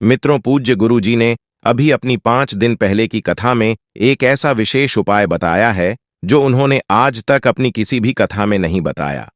मित्रों, पूज्य गुरु जी ने अभी अपनी 5 दिन पहले की कथा में एक ऐसा विशेष उपाय बताया है जो उन्होंने आज तक अपनी किसी भी कथा में नहीं बताया।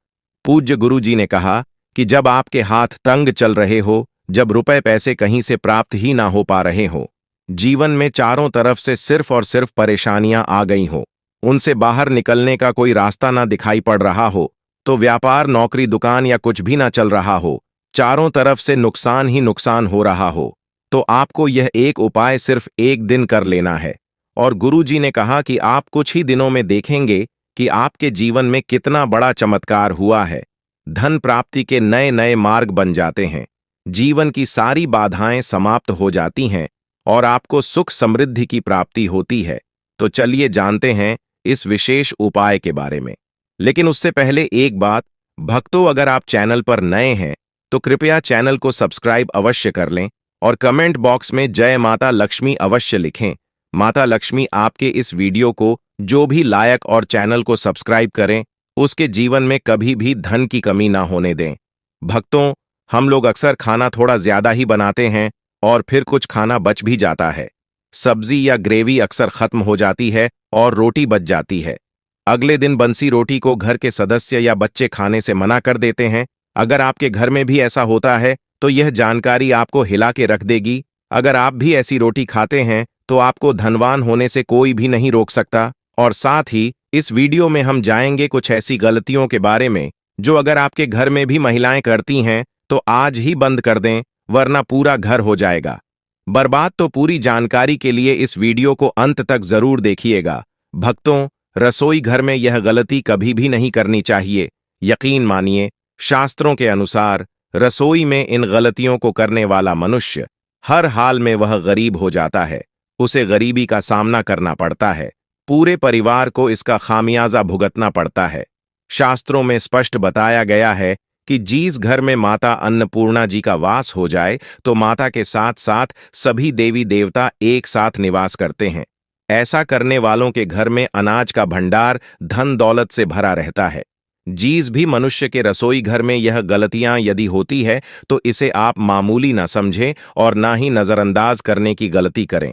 पूज्य गुरु जी ने कहा कि जब आपके हाथ तंग चल रहे हो, जब रुपए पैसे कहीं से प्राप्त ही ना हो पा रहे हो, जीवन में चारों तरफ से सिर्फ और सिर्फ परेशानियां आ गई हो, उनसे बाहर निकलने का कोई रास्ता ना दिखाई पड़ रहा हो, तो व्यापार, नौकरी, दुकान या कुछ भी ना चल रहा हो, चारों तरफ से नुकसान ही नुकसान हो रहा हो, तो आपको यह एक उपाय सिर्फ एक दिन कर लेना है। और गुरुजी ने कहा कि आप कुछ ही दिनों में देखेंगे कि आपके जीवन में कितना बड़ा चमत्कार हुआ है। धन प्राप्ति के नए नए मार्ग बन जाते हैं, जीवन की सारी बाधाएं समाप्त हो जाती हैं और आपको सुख समृद्धि की प्राप्ति होती है। तो चलिए जानते हैं इस विशेष उपाय के बारे में। लेकिन उससे पहले एक बात, भक्तों, अगर आप चैनल पर नए हैं तो कृपया चैनल को सब्सक्राइब अवश्य कर लें और कमेंट बॉक्स में जय माता लक्ष्मी अवश्य लिखें। माता लक्ष्मी आपके इस वीडियो को जो भी लायक और चैनल को सब्सक्राइब करें, उसके जीवन में कभी भी धन की कमी ना होने दें। भक्तों, हम लोग अक्सर खाना थोड़ा ज्यादा ही बनाते हैं और फिर कुछ खाना बच भी जाता है। सब्जी या ग्रेवी अक्सर खत्म हो जाती है और रोटी बच जाती है। अगले दिन बंसी रोटी को घर के सदस्य या बच्चे खाने से मना कर देते हैं। अगर आपके घर में भी ऐसा होता है तो यह जानकारी आपको हिला के रख देगी। अगर आप भी ऐसी रोटी खाते हैं तो आपको धनवान होने से कोई भी नहीं रोक सकता। और साथ ही इस वीडियो में हम जाएंगे कुछ ऐसी गलतियों के बारे में जो अगर आपके घर में भी महिलाएं करती हैं तो आज ही बंद कर दें, वरना पूरा घर हो जाएगा बर्बाद। तो पूरी जानकारी के लिए इस वीडियो को अंत तक जरूर देखिएगा। भक्तों, रसोई घर में यह गलती कभी भी नहीं करनी चाहिए। यकीन मानिए, शास्त्रों के अनुसार रसोई में इन गलतियों को करने वाला मनुष्य हर हाल में वह गरीब हो जाता है, उसे गरीबी का सामना करना पड़ता है, पूरे परिवार को इसका खामियाजा भुगतना पड़ता है। शास्त्रों में स्पष्ट बताया गया है कि जिस घर में माता अन्नपूर्णा जी का वास हो जाए तो माता के साथ साथ सभी देवी देवता एक साथ निवास करते हैं। ऐसा करने वालों के घर में अनाज का भंडार धन दौलत से भरा रहता है। जिस भी मनुष्य के रसोई घर में यह गलतियां यदि होती है तो इसे आप मामूली ना समझें और ना ही नजरअंदाज करने की गलती करें।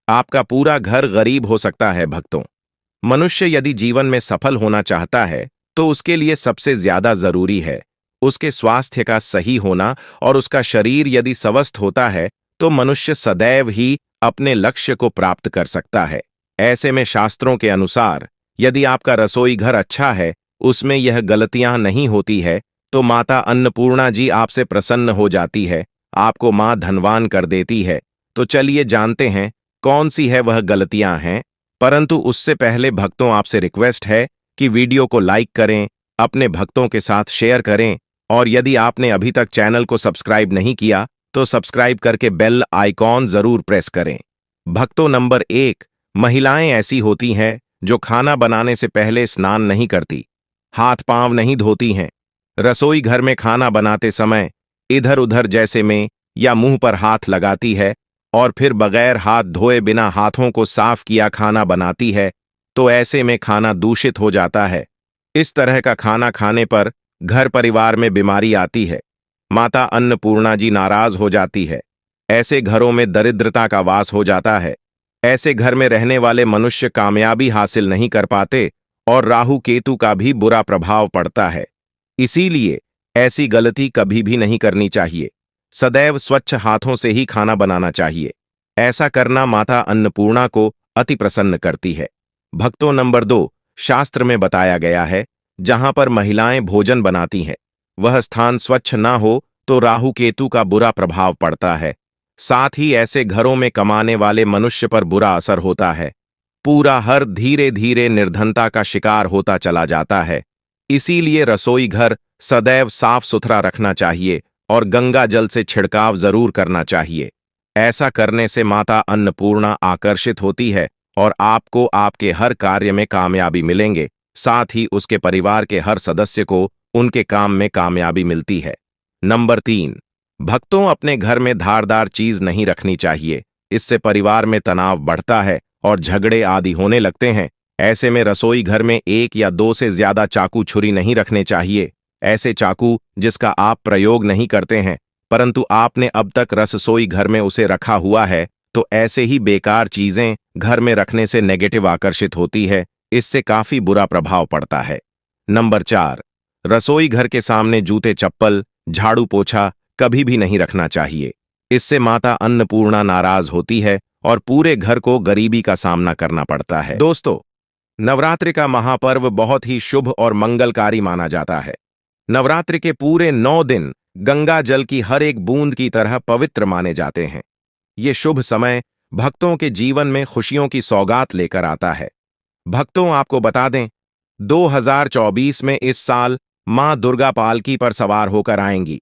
आपका पूरा घर गरीब हो सकता है। भक्तों, मनुष्य यदि जीवन में सफल होना चाहता है तो उसके लिए सबसे ज्यादा जरूरी है उसके स्वास्थ्य का सही होना, और उसका शरीर यदि स्वस्थ होता है तो मनुष्य सदैव ही अपने लक्ष्य को प्राप्त कर सकता है। ऐसे में शास्त्रों के अनुसार यदि आपका रसोई घर अच्छा है, उसमें यह गलतियां नहीं होती है, तो माता अन्नपूर्णा जी आपसे प्रसन्न हो जाती है, आपको मां धनवान कर देती है। तो चलिए जानते हैं कौन सी है वह गलतियां हैं। परंतु उससे पहले भक्तों, आपसे रिक्वेस्ट है कि वीडियो को लाइक करें, अपने भक्तों के साथ शेयर करें, और यदि आपने अभी तक चैनल को सब्सक्राइब नहीं किया तो सब्सक्राइब करके बेल आइकॉन जरूर प्रेस करें। भक्तों, नंबर 1, महिलाएं ऐसी होती हैं जो खाना बनाने से पहले स्नान नहीं करती, हाथ पांव नहीं धोती हैं। रसोई घर में खाना बनाते समय इधर उधर जैसे में या मुंह पर हाथ लगाती है और फिर बगैर हाथ धोए बिना हाथों को साफ किया खाना बनाती है, तो ऐसे में खाना दूषित हो जाता है। इस तरह का खाना खाने पर घर परिवार में बीमारी आती है, माता अन्नपूर्णा जी नाराज हो जाती है। ऐसे घरों में दरिद्रता का वास हो जाता है। ऐसे घर में रहने वाले मनुष्य कामयाबी हासिल नहीं कर पाते और राहु केतु का भी बुरा प्रभाव पड़ता है। इसीलिए ऐसी गलती कभी भी नहीं करनी चाहिए। सदैव स्वच्छ हाथों से ही खाना बनाना चाहिए। ऐसा करना माता अन्नपूर्णा को अति प्रसन्न करती है। भक्तों, नंबर 2, शास्त्र में बताया गया है जहां पर महिलाएं भोजन बनाती हैं, वह स्थान स्वच्छ ना हो तो राहु केतु का बुरा प्रभाव पड़ता है। साथ ही ऐसे घरों में कमाने वाले मनुष्य पर बुरा असर होता है। पूरा हर धीरे धीरे निर्धनता का शिकार होता चला जाता है। इसीलिए रसोई घर सदैव साफ सुथरा रखना चाहिए और गंगा जल से छिड़काव जरूर करना चाहिए। ऐसा करने से माता अन्नपूर्णा आकर्षित होती है और आपको आपके हर कार्य में कामयाबी मिलेंगे। साथ ही उसके परिवार के हर सदस्य को उनके काम में कामयाबी मिलती है। नंबर 3, भक्तों, अपने घर में धारदार चीज नहीं रखनी चाहिए। इससे परिवार में तनाव बढ़ता है और झगड़े आदि होने लगते हैं। ऐसे में रसोई घर में 1 या 2 से ज्यादा चाकू छुरी नहीं रखने चाहिए। ऐसे चाकू जिसका आप प्रयोग नहीं करते हैं परंतु आपने अब तक रसोई घर में उसे रखा हुआ है, तो ऐसे ही बेकार चीजें घर में रखने से नेगेटिव आकर्षित होती है, इससे काफी बुरा प्रभाव पड़ता है। नंबर 4, रसोई घर के सामने जूते चप्पल, झाड़ू पोछा कभी भी नहीं रखना चाहिए। इससे माता अन्नपूर्णा नाराज होती है और पूरे घर को गरीबी का सामना करना पड़ता है। दोस्तों, नवरात्रि का महापर्व बहुत ही शुभ और मंगलकारी माना जाता है। नवरात्रि के पूरे 9 दिन गंगा जल की हर एक बूंद की तरह पवित्र माने जाते हैं। ये शुभ समय भक्तों के जीवन में खुशियों की सौगात लेकर आता है। भक्तों, आपको बता दें, 2024 में इस साल मां दुर्गा पालकी पर सवार होकर आएंगी।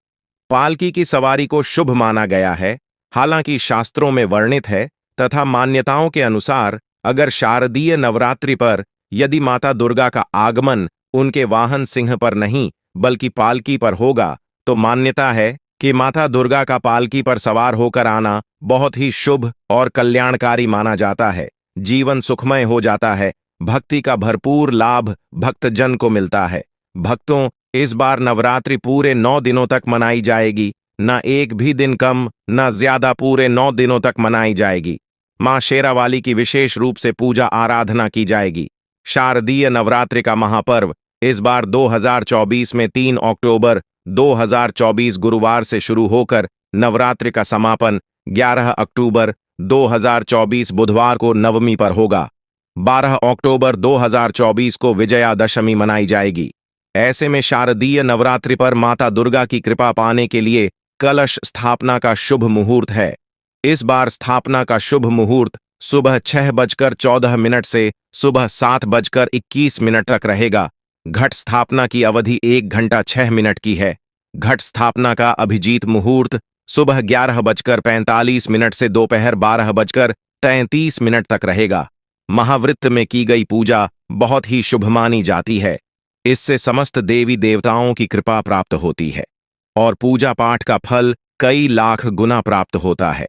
पालकी की सवारी को शुभ माना गया है, हालांकि शास्त्रों में वर्णित है तथा मान्यताओं के अनुसार अगर शारदीय नवरात्रि पर यदि माता दुर्गा का आगमन उनके वाहन सिंह पर नहीं बल्कि पालकी पर होगा, तो मान्यता है कि माता दुर्गा का पालकी पर सवार होकर आना बहुत ही शुभ और कल्याणकारी माना जाता है। जीवन सुखमय हो जाता है, भक्ति का भरपूर लाभ भक्तजन को मिलता है। भक्तों, इस बार नवरात्रि पूरे 9 दिनों तक मनाई जाएगी, न एक भी दिन कम न ज्यादा, पूरे 9 दिनों तक मनाई जाएगी। मां शेरावाली की विशेष रूप से पूजा आराधना की जाएगी। शारदीय नवरात्रि का महापर्व इस बार 2024 में 3 अक्टूबर 2024 गुरुवार से शुरू होकर नवरात्रि का समापन 11 अक्टूबर 2024 बुधवार को नवमी पर होगा। 12 अक्टूबर 2024 को विजयादशमी मनाई जाएगी। ऐसे में शारदीय नवरात्रि पर माता दुर्गा की कृपा पाने के लिए कलश स्थापना का शुभ मुहूर्त है। इस बार स्थापना का शुभ मुहूर्त सुबह 6:14 से सुबह 7:21 तक रहेगा। घट स्थापना की अवधि 1 घंटा 6 मिनट की है। घट स्थापना का अभिजीत मुहूर्त सुबह 11:45 से दोपहर 12:33 तक रहेगा। महावृत में की गई पूजा बहुत ही शुभ मानी जाती है। इससे समस्त देवी देवताओं की कृपा प्राप्त होती है और पूजा पाठ का फल कई लाख गुना प्राप्त होता है।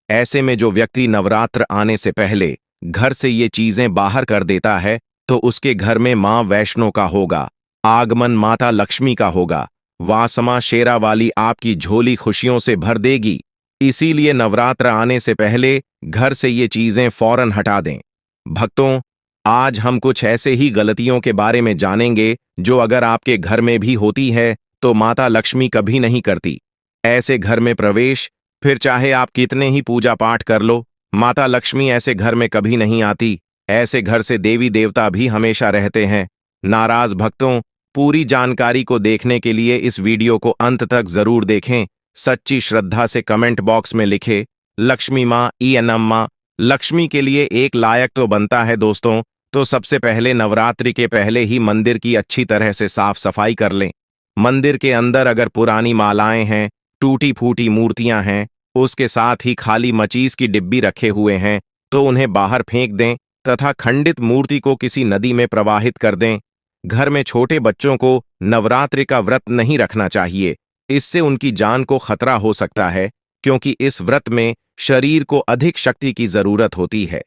ऐसे में जो व्यक्ति नवरात्र आने से पहले घर से ये चीजें बाहर कर देता है, तो उसके घर में मां वैष्णो का होगा, आगमन माता लक्ष्मी का होगा, वासमा शेरावाली आपकी झोली खुशियों से भर देगी। इसीलिए नवरात्र आने से पहले घर से ये चीजें फौरन हटा दें। भक्तों, आज हम कुछ ऐसे ही गलतियों के बारे में जानेंगे जो अगर आपके घर में भी होती है तो माता लक्ष्मी कभी नहीं करती। ऐसे घर में प्रवेश, फिर चाहे आप कितने ही पूजा पाठ कर लो, माता लक्ष्मी ऐसे घर में कभी नहीं आती। ऐसे घर से देवी देवता भी हमेशा रहते हैं। नाराज भक्तों, पूरी जानकारी को देखने के लिए इस वीडियो को अंत तक जरूर देखें। सच्ची श्रद्धा से कमेंट बॉक्स में लिखे लक्ष्मी माँ ई एनम्मा। लक्ष्मी के लिए एक लायक तो बनता है दोस्तों, तो सबसे पहले नवरात्रि के पहले ही मंदिर की अच्छी तरह से साफ सफाई कर लें। मंदिर के अंदर अगर पुरानी मालाएं हैं, टूटी फूटी मूर्तियां हैं, उसके साथ ही खाली मचीस की डिब्बी रखे हुए हैं, तो उन्हें बाहर फेंक दें तथा खंडित मूर्ति को किसी नदी में प्रवाहित कर दें। घर में छोटे बच्चों को नवरात्रि का व्रत नहीं रखना चाहिए, इससे उनकी जान को खतरा हो सकता है, क्योंकि इस व्रत में शरीर को अधिक शक्ति की जरूरत होती है।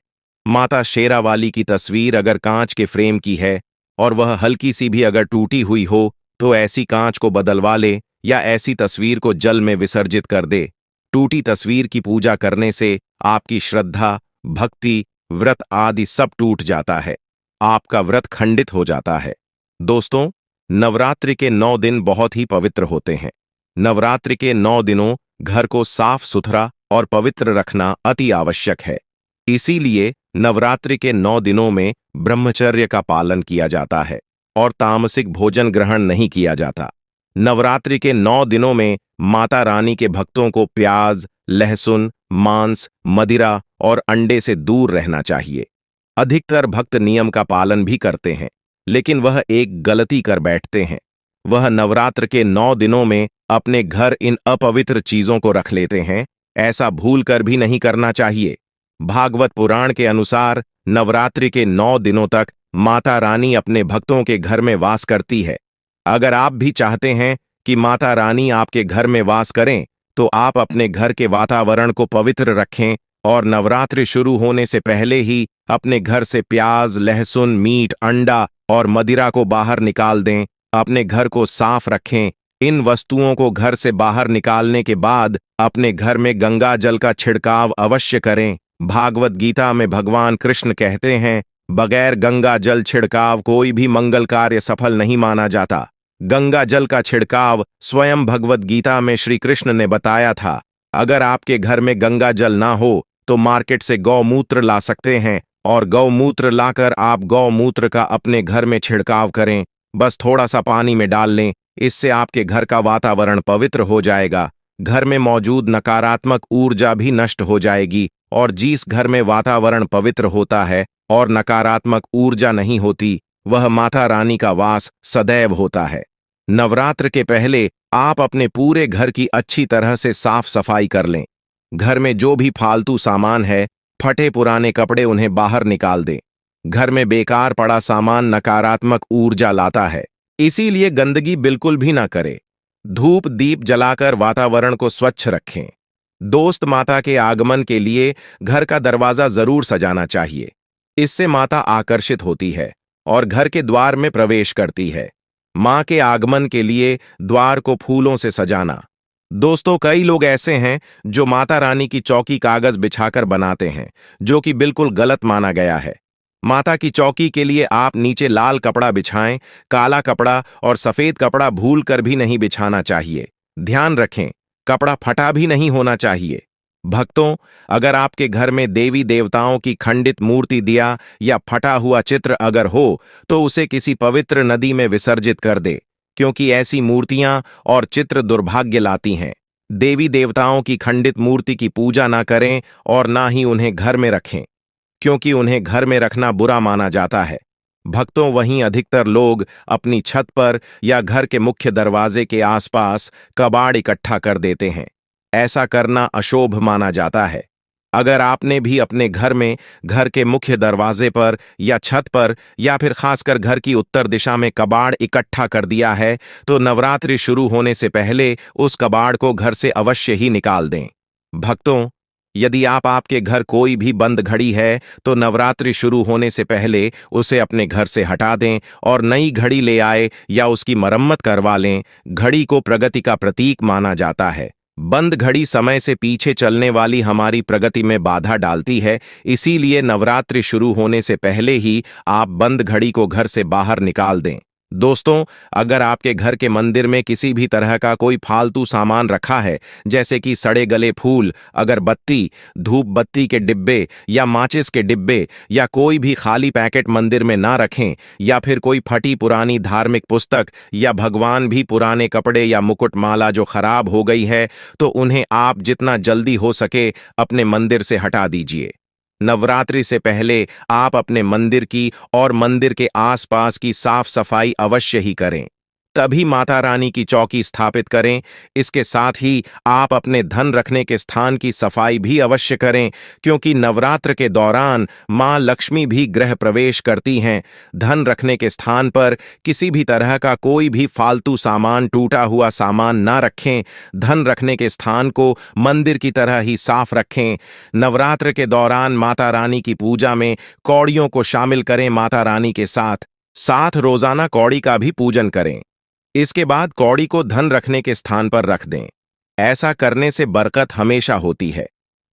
माता शेरावाली की तस्वीर अगर कांच के फ्रेम की है और वह हल्की सी भी अगर टूटी हुई हो, तो ऐसी कांच को बदलवा ले या ऐसी तस्वीर को जल में विसर्जित कर दे। टूटी तस्वीर की पूजा करने से आपकी श्रद्धा, भक्ति, व्रत आदि सब टूट जाता है, आपका व्रत खंडित हो जाता है। दोस्तों, नवरात्रि के 9 दिन बहुत ही पवित्र होते हैं। नवरात्रि के 9 दिनों घर को साफ सुथरा और पवित्र रखना अति आवश्यक है। इसीलिए नवरात्रि के 9 दिनों में ब्रह्मचर्य का पालन किया जाता है और तामसिक भोजन ग्रहण नहीं किया जाता। नवरात्रि के 9 दिनों में माता रानी के भक्तों को प्याज, लहसुन, मांस, मदिरा और अंडे से दूर रहना चाहिए। अधिकतर भक्त नियम का पालन भी करते हैं, लेकिन वह एक गलती कर बैठते हैं। वह नवरात्र के 9 दिनों में अपने घर इन अपवित्र चीजों को रख लेते हैं। ऐसा भूलकर भी नहीं करना चाहिए। भागवत पुराण के अनुसार नवरात्रि के 9 दिनों तक माता रानी अपने भक्तों के घर में वास करती है। अगर आप भी चाहते हैं कि माता रानी आपके घर में वास करें, तो आप अपने घर के वातावरण को पवित्र रखें और नवरात्रि शुरू होने से पहले ही अपने घर से प्याज, लहसुन, मीट, अंडा और मदिरा को बाहर निकाल दें। अपने घर को साफ रखें। इन वस्तुओं को घर से बाहर निकालने के बाद अपने घर में गंगा जल का छिड़काव अवश्य करें। भागवत गीता में भगवान कृष्ण कहते हैं, बगैर गंगा जल छिड़काव कोई भी मंगल कार्य सफल नहीं माना जाता। गंगा जल का छिड़काव स्वयं भगवत गीता में श्री कृष्ण ने बताया था। अगर आपके घर में गंगा जल ना हो तो मार्केट से गौमूत्र ला सकते हैं और गौमूत्र लाकर आप गौमूत्र का अपने घर में छिड़काव करें। बस थोड़ा सा पानी में डाल लें, इससे आपके घर का वातावरण पवित्र हो जाएगा। घर में मौजूद नकारात्मक ऊर्जा भी नष्ट हो जाएगी और जिस घर में वातावरण पवित्र होता है और नकारात्मक ऊर्जा नहीं होती, वह माता रानी का वास सदैव होता है। नवरात्र के पहले आप अपने पूरे घर की अच्छी तरह से साफ सफाई कर लें। घर में जो भी फालतू सामान है, फटे पुराने कपड़े, उन्हें बाहर निकाल दें। घर में बेकार पड़ा सामान नकारात्मक ऊर्जा लाता है, इसीलिए गंदगी बिल्कुल भी ना करें। धूप दीप जलाकर वातावरण को स्वच्छ रखें। दोस्त माता के आगमन के लिए घर का दरवाजा जरूर सजाना चाहिए। इससे माता आकर्षित होती है और घर के द्वार में प्रवेश करती है। मां के आगमन के लिए द्वार को फूलों से सजाना। दोस्तों, कई लोग ऐसे हैं जो माता रानी की चौकी कागज बिछाकर बनाते हैं, जो कि बिल्कुल गलत माना गया है। माता की चौकी के लिए आप नीचे लाल कपड़ा बिछाएं, काला कपड़ा और सफेद कपड़ा भूलकर भी नहीं बिछाना चाहिए। ध्यान रखें, कपड़ा फटा भी नहीं होना चाहिए। भक्तों, अगर आपके घर में देवी देवताओं की खंडित मूर्ति, दिया या फटा हुआ चित्र अगर हो, तो उसे किसी पवित्र नदी में विसर्जित कर दे, क्योंकि ऐसी मूर्तियां और चित्र दुर्भाग्य लाती हैं। देवी देवताओं की खंडित मूर्ति की पूजा ना करें और ना ही उन्हें घर में रखें, क्योंकि उन्हें घर में रखना बुरा माना जाता है। भक्तों, वहीं अधिकतर लोग अपनी छत पर या घर के मुख्य दरवाजे के आसपास कबाड़ इकट्ठा कर देते हैं। ऐसा करना अशुभ माना जाता है। अगर आपने भी अपने घर में घर के मुख्य दरवाजे पर या छत पर या फिर खासकर घर की उत्तर दिशा में कबाड़ इकट्ठा कर दिया है, तो नवरात्रि शुरू होने से पहले उस कबाड़ को घर से अवश्य ही निकाल दें। भक्तों, यदि आपके घर कोई भी बंद घड़ी है, तो नवरात्रि शुरू होने से पहले उसे अपने घर से हटा दें और नई घड़ी ले आए या उसकी मरम्मत करवा लें। घड़ी को प्रगति का प्रतीक माना जाता है। बंद घड़ी समय से पीछे चलने वाली हमारी प्रगति में बाधा डालती है, इसीलिए नवरात्रि शुरू होने से पहले ही आप बंद घड़ी को घर से बाहर निकाल दें। दोस्तों, अगर आपके घर के मंदिर में किसी भी तरह का कोई फालतू सामान रखा है, जैसे कि सड़े गले फूल, अगरबत्ती, धूप बत्ती के डिब्बे या माचिस के डिब्बे, या कोई भी खाली पैकेट मंदिर में ना रखें, या फिर कोई फटी पुरानी धार्मिक पुस्तक या भगवान भी पुराने कपड़े या मुकुट माला जो खराब हो गई है, तो उन्हें आप जितना जल्दी हो सके अपने मंदिर से हटा दीजिए। नवरात्रि से पहले आप अपने मंदिर की और मंदिर के आसपास की साफ सफाई अवश्य ही करें, तभी माता रानी की चौकी स्थापित करें। इसके साथ ही आप अपने धन रखने के स्थान की सफाई भी अवश्य करें, क्योंकि नवरात्र के दौरान मां लक्ष्मी भी गृह प्रवेश करती हैं। धन रखने के स्थान पर किसी भी तरह का कोई भी फालतू सामान, टूटा हुआ सामान ना रखें। धन रखने के स्थान को मंदिर की तरह ही साफ रखें। नवरात्र के दौरान माता रानी की पूजा में कौड़ियों को शामिल करें। माता रानी के साथ साथ रोजाना कौड़ी का भी पूजन करें। इसके बाद कौड़ी को धन रखने के स्थान पर रख दें। ऐसा करने से बरकत हमेशा होती है।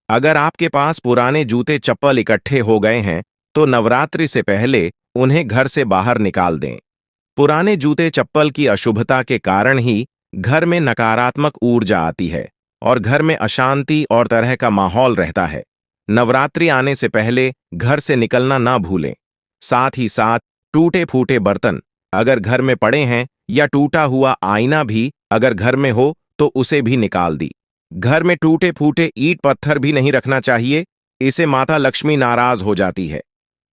अगर आपके पास पुराने जूते चप्पल इकट्ठे हो गए हैं, तो नवरात्रि से पहले उन्हें घर से बाहर निकाल दें। पुराने जूते चप्पल की अशुभता के कारण ही घर में नकारात्मक ऊर्जा आती है और घर में अशांति और तरह का माहौल रहता है। नवरात्रि आने से पहले घर से निकलना ना भूलें। साथ ही साथ टूटे फूटे बर्तन अगर घर में पड़े हैं या टूटा हुआ आईना भी अगर घर में हो, तो उसे भी निकाल दी। घर में टूटे फूटे ईंट पत्थर भी नहीं रखना चाहिए, इसे माता लक्ष्मी नाराज हो जाती है।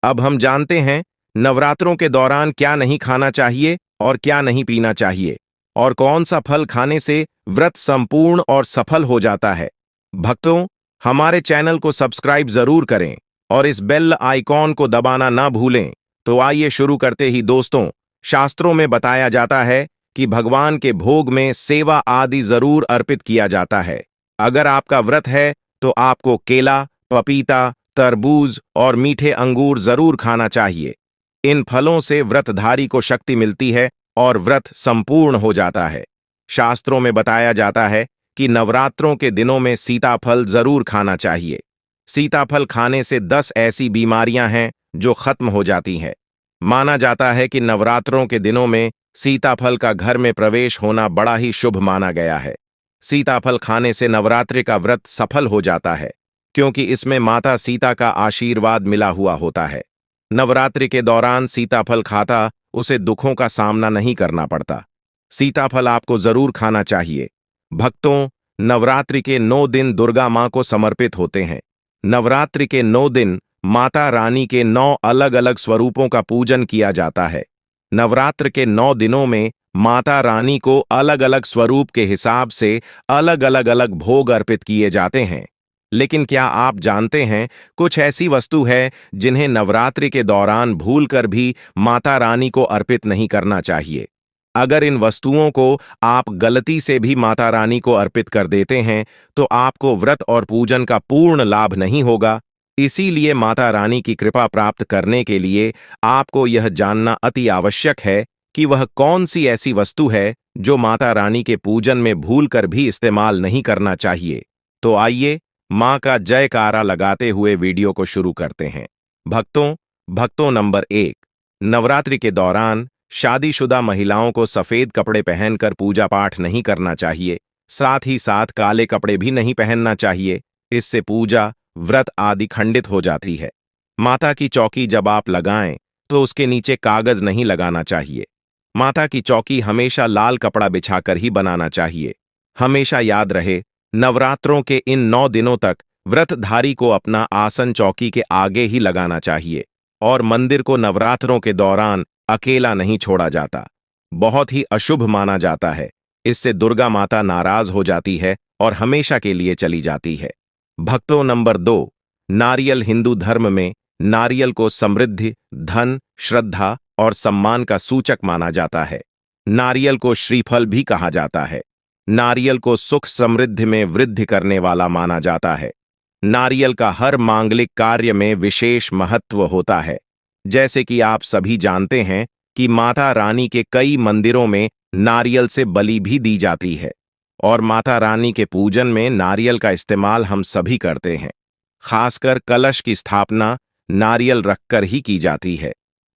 अब हम जानते हैं नवरात्रों के दौरान क्या नहीं खाना चाहिए और क्या नहीं पीना चाहिए, और कौन सा फल खाने से व्रत संपूर्ण और सफल हो जाता है। भक्तों, हमारे चैनल को सब्सक्राइब जरूर करें और इस बेल आइकॉन को दबाना ना भूलें। तो आइए शुरू करते ही दोस्तों, शास्त्रों में बताया जाता है कि भगवान के भोग में सेवा आदि जरूर अर्पित किया जाता है। अगर आपका व्रत है तो आपको केला, पपीता, तरबूज और मीठे अंगूर जरूर खाना चाहिए। इन फलों से व्रतधारी को शक्ति मिलती है और व्रत संपूर्ण हो जाता है। शास्त्रों में बताया जाता है कि नवरात्रों के दिनों में सीताफल जरूर खाना चाहिए। सीताफल खाने से 10 ऐसी बीमारियां हैं जो खत्म हो जाती हैं। माना जाता है कि नवरात्रों के दिनों में सीताफल का घर में प्रवेश होना बड़ा ही शुभ माना गया है। सीताफल खाने से नवरात्रि का व्रत सफल हो जाता है, क्योंकि इसमें माता सीता का आशीर्वाद मिला हुआ होता है। नवरात्रि के दौरान सीताफल खाता उसे दुखों का सामना नहीं करना पड़ता। सीताफल आपको जरूर खाना चाहिए। भक्तों, नवरात्रि के 9 दिन दुर्गा मां को समर्पित होते हैं। नवरात्रि के 9 दिन माता रानी के 9 अलग अलग स्वरूपों का पूजन किया जाता है। नवरात्र के 9 दिनों में माता रानी को अलग अलग स्वरूप के हिसाब से अलग अलग अलग भोग अर्पित किए जाते हैं। लेकिन क्या आप जानते हैं, कुछ ऐसी वस्तु है जिन्हें नवरात्रि के दौरान भूलकर भी माता रानी को अर्पित नहीं करना चाहिए। अगर इन वस्तुओं को आप गलती से भी माता रानी को अर्पित कर देते हैं तो आपको व्रत और पूजन का पूर्ण लाभ नहीं होगा। इसीलिए माता रानी की कृपा प्राप्त करने के लिए आपको यह जानना अति आवश्यक है कि वह कौन सी ऐसी वस्तु है जो माता रानी के पूजन में भूलकर भी इस्तेमाल नहीं करना चाहिए। तो आइए मां का जयकारा लगाते हुए वीडियो को शुरू करते हैं। भक्तों नंबर 1, नवरात्रि के दौरान शादीशुदा महिलाओं को सफेद कपड़े पहनकर पूजा पाठ नहीं करना चाहिए। साथ ही साथ काले कपड़े भी नहीं पहनना चाहिए। इससे पूजा, व्रत आदि खंडित हो जाती है। माता की चौकी जब आप लगाएं तो उसके नीचे कागज नहीं लगाना चाहिए। माता की चौकी हमेशा लाल कपड़ा बिछाकर ही बनाना चाहिए। हमेशा याद रहे, नवरात्रों के इन 9 दिनों तक व्रतधारी को अपना आसन चौकी के आगे ही लगाना चाहिए और मंदिर को नवरात्रों के दौरान अकेला नहीं छोड़ा जाता। बहुत ही अशुभ माना जाता है। इससे दुर्गा माता नाराज हो जाती है और हमेशा के लिए चली जाती है। भक्तों नंबर 2, नारियल हिंदू धर्म में नारियल को समृद्धि, धन, श्रद्धा और सम्मान का सूचक माना जाता है। नारियल को श्रीफल भी कहा जाता है। नारियल को सुख समृद्धि में वृद्धि करने वाला माना जाता है। नारियल का हर मांगलिक कार्य में विशेष महत्व होता है। जैसे कि आप सभी जानते हैं कि माता रानी के कई मंदिरों में नारियल से बलि भी दी जाती है और माता रानी के पूजन में नारियल का इस्तेमाल हम सभी करते हैं। खासकर कलश की स्थापना नारियल रखकर ही की जाती है।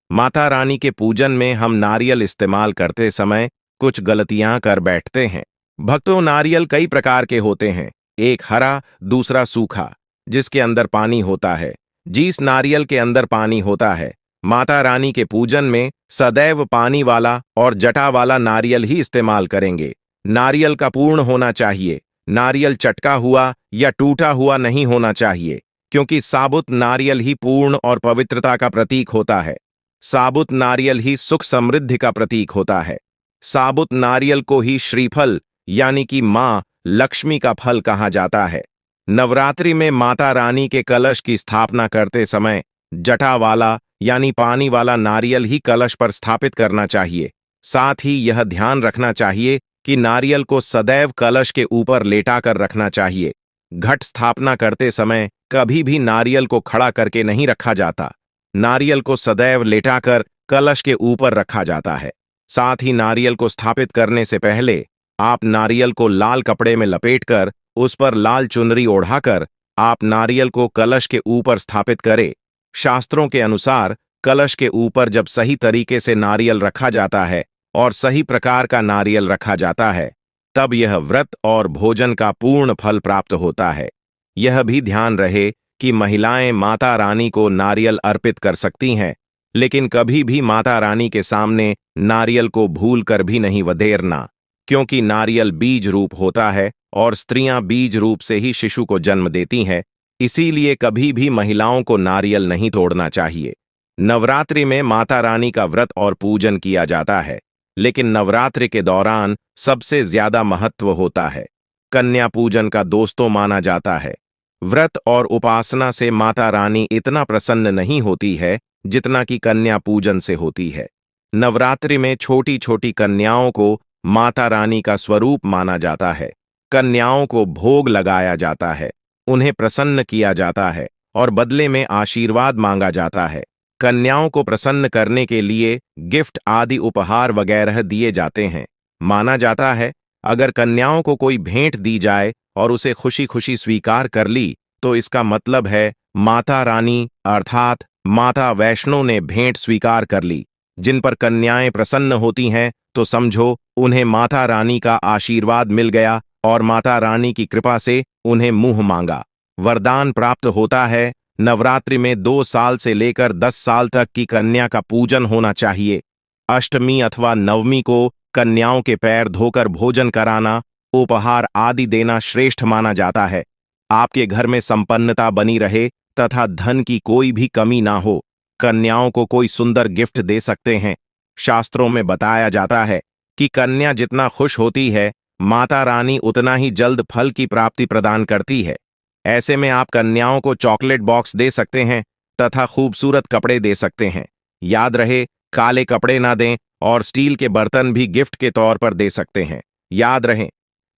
माता रानी के पूजन में हम नारियल इस्तेमाल करते समय कुछ गलतियां कर बैठते हैं। भक्तों, नारियल कई प्रकार के होते हैं। एक हरा, दूसरा सूखा, जिसके अंदर पानी होता है। जिस नारियल के अंदर पानी होता है, माता रानी के पूजन में सदैव पानी वाला और जटा वाला नारियल ही इस्तेमाल करेंगे। नारियल का पूर्ण होना चाहिए। नारियल चटका हुआ या टूटा हुआ नहीं होना चाहिए, क्योंकि साबुत नारियल ही पूर्ण और पवित्रता का प्रतीक होता है। साबुत नारियल ही सुख समृद्धि का प्रतीक होता है। साबुत नारियल को ही श्रीफल यानी कि मां लक्ष्मी का फल कहा जाता है। नवरात्रि में माता रानी के कलश की स्थापना करते समय जटा वाला यानी पानी वाला नारियल ही कलश पर स्थापित करना चाहिए। साथ ही यह ध्यान रखना चाहिए कि नारियल को सदैव कलश के ऊपर लेटाकर रखना चाहिए। घट स्थापना करते समय कभी भी नारियल को खड़ा करके नहीं रखा जाता। नारियल को सदैव लेटाकर कलश के ऊपर रखा जाता है। साथ ही नारियल को स्थापित करने से पहले आप नारियल को लाल कपड़े में लपेटकर उस पर लाल चुनरी ओढ़ाकर आप नारियल को कलश के ऊपर स्थापित करें। शास्त्रों के अनुसार कलश के ऊपर जब सही तरीके से नारियल रखा जाता है और सही प्रकार का नारियल रखा जाता है, तब यह व्रत और भोजन का पूर्ण फल प्राप्त होता है। यह भी ध्यान रहे कि महिलाएं माता रानी को नारियल अर्पित कर सकती हैं, लेकिन कभी भी माता रानी के सामने नारियल को भूलकर भी नहीं वधेरना, क्योंकि नारियल बीज रूप होता है और स्त्रियां बीज रूप से ही शिशु को जन्म देती हैं। इसीलिए कभी भी महिलाओं को नारियल नहीं तोड़ना चाहिए। नवरात्रि में माता रानी का व्रत और पूजन किया जाता है, लेकिन नवरात्रि के दौरान सबसे ज्यादा महत्व होता है कन्या पूजन का। दोस्तों, माना जाता है व्रत और उपासना से माता रानी इतना प्रसन्न नहीं होती है जितना कि कन्या पूजन से होती है। नवरात्रि में छोटी छोटी कन्याओं को माता रानी का स्वरूप माना जाता है। कन्याओं को भोग लगाया जाता है, उन्हें प्रसन्न किया जाता है और बदले में आशीर्वाद मांगा जाता है। कन्याओं को प्रसन्न करने के लिए गिफ्ट आदि उपहार वगैरह दिए जाते हैं। माना जाता है अगर कन्याओं को कोई भेंट दी जाए और उसे खुशी खुशी स्वीकार कर ली तो इसका मतलब है माता रानी अर्थात माता वैष्णो ने भेंट स्वीकार कर ली। जिन पर कन्याएं प्रसन्न होती हैं तो समझो उन्हें माता रानी का आशीर्वाद मिल गया और माता रानी की कृपा से उन्हें मुंह मांगा वरदान प्राप्त होता है। नवरात्रि में 2 साल से लेकर 10 साल तक की कन्या का पूजन होना चाहिए। अष्टमी अथवा नवमी को कन्याओं के पैर धोकर भोजन कराना, उपहार आदि देना श्रेष्ठ माना जाता है। आपके घर में संपन्नता बनी रहे तथा धन की कोई भी कमी ना हो, कन्याओं को कोई सुंदर गिफ्ट दे सकते हैं। शास्त्रों में बताया जाता है कि कन्या जितना खुश होती है, माता रानी उतना ही जल्द फल की प्राप्ति प्रदान करती है। ऐसे में आप कन्याओं को चॉकलेट बॉक्स दे सकते हैं तथा खूबसूरत कपड़े दे सकते हैं। याद रहे, काले कपड़े ना दें और स्टील के बर्तन भी गिफ्ट के तौर पर दे सकते हैं। याद रहे,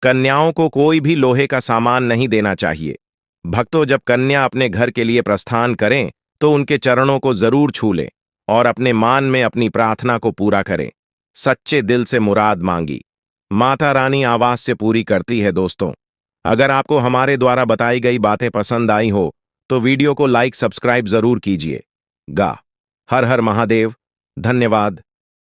कन्याओं को कोई भी लोहे का सामान नहीं देना चाहिए। भक्तों, जब कन्या अपने घर के लिए प्रस्थान करें तो उनके चरणों को जरूर छू लें और अपने मान में अपनी प्रार्थना को पूरा करें। सच्चे दिल से मुराद मांगी, माता रानी आवाज से पूरी करती है। दोस्तों, अगर आपको हमारे द्वारा बताई गई बातें पसंद आई हो तो वीडियो को लाइक सब्सक्राइब जरूर कीजिए। हर हर महादेव। धन्यवाद।